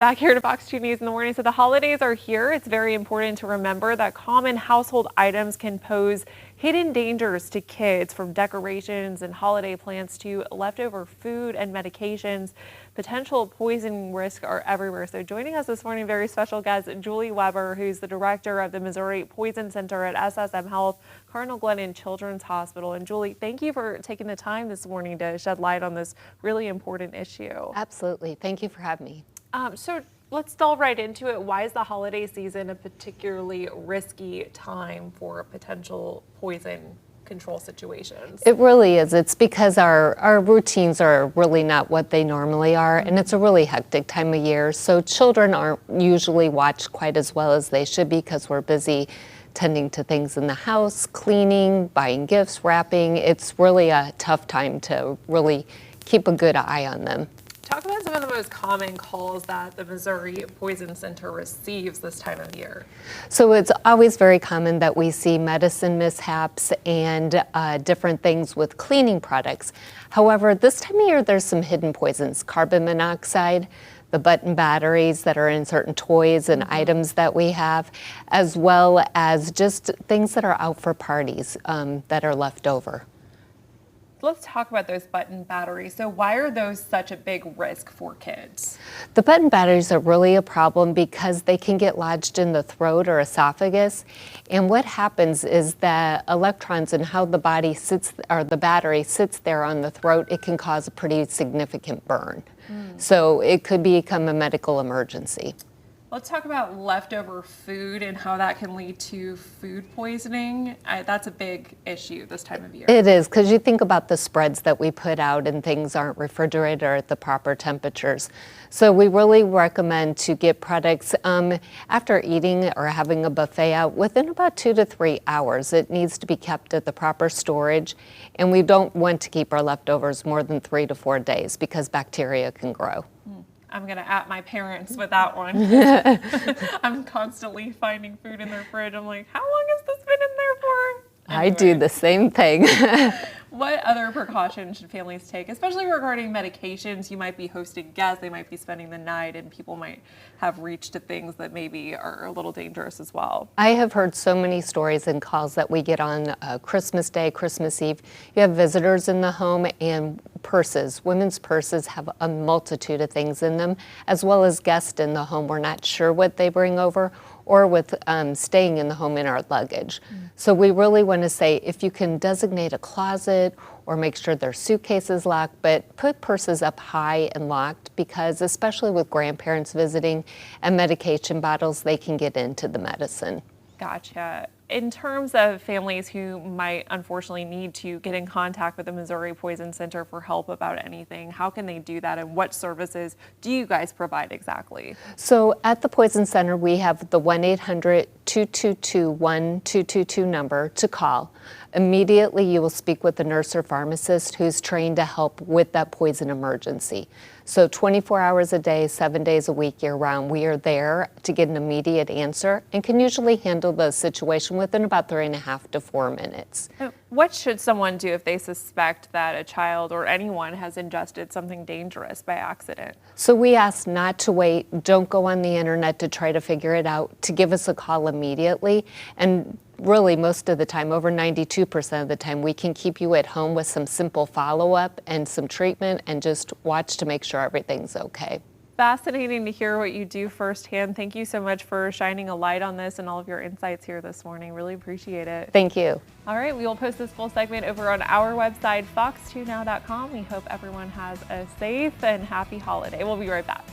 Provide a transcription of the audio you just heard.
Back here to Fox 2 News in the morning. So the holidays are here. It's very important to remember that common household items can pose hidden dangers to kids, from decorations and holiday plants to leftover food and medications. Potential poison risks are everywhere. So joining us this morning, very special guest, Julie Weber, who's the director of the Missouri Poison Center at SSM Health, Cardinal Glennon Children's Hospital. And Julie, thank you for taking the time this morning to shed light on this really important issue. Absolutely. Thank you for having me. So let's delve right into it. Why is the holiday season a particularly risky time for potential poison control situations? It really is. It's because our routines are really not what they normally are, and it's a really hectic time of year. So children aren't usually watched quite as well as they should be because we're busy tending to things in the house, cleaning, buying gifts, wrapping. It's really a tough time to really keep a good eye on them. Talk about some of the most common calls that the Missouri Poison Center receives this time of year. So it's always very common that we see medicine mishaps and different things with cleaning products. However, this time of year, there's some hidden poisons: carbon monoxide, the button batteries that are in certain toys and items that we have, as well as just things that are out for parties that are left over. Let's talk about those button batteries. So why are those such a big risk for kids? The button batteries are really a problem because they can get lodged in the throat or esophagus. And what happens is that electrons and how the body sits, or the battery sits there on the throat, it can cause a pretty significant burn. So it could become a medical emergency. Let's talk about leftover food and how that can lead to food poisoning. That's a big issue this time of year. It is, because you think about the spreads that we put out and things aren't refrigerated or at the proper temperatures. So we really recommend to get products after eating or having a buffet out within about 2 to 3 hours. It needs to be kept at the proper storage, and we don't want to keep our leftovers more than 3 to 4 days because bacteria can grow. I'm going to at my parents with that one. I'm constantly finding food in their fridge. I'm like, how long has this been in there for? Anyway. I do the same thing. What other precautions should families take, especially regarding medications? You might be hosting guests, they might be spending the night, and people might have reached to things that maybe are a little dangerous as well. I have heard so many stories and calls that we get on Christmas Day, Christmas Eve. You have visitors in the home, and purses, women's purses have a multitude of things in them, as well as guests in the home. We're not sure what they bring over, or with staying in the home in our luggage. So we really want to say, if you can designate a closet or make sure their suitcase is locked, but put purses up high and locked, because especially with grandparents visiting and medication bottles, they can get into the medicine. Gotcha. In terms of families who might unfortunately need to get in contact with the Missouri Poison Center for help about anything, how can they do that, and what services do you guys provide exactly? So at the Poison Center, we have the 1-800-222-1222 number to call. Immediately, you will speak with the nurse or pharmacist who's trained to help with that poison emergency. So 24 hours a day, 7 days a week, year-round, we are there to get an immediate answer and can usually handle the situation within about 3.5 to 4 minutes. What should someone do if they suspect that a child or anyone has ingested something dangerous by accident? So we ask not to wait, don't go on the internet to try to figure it out, to give us a call immediately. And really, most of the time, over 92% of the time, we can keep you at home with some simple follow-up and some treatment, and just watch to make sure everything's okay. Fascinating to hear what you do firsthand. Thank you so much for shining a light on this and all of your insights here this morning. Really appreciate it. Thank you. All right, we will post this full segment over on our website, fox2now.com. We hope everyone has a safe and happy holiday. We'll be right back.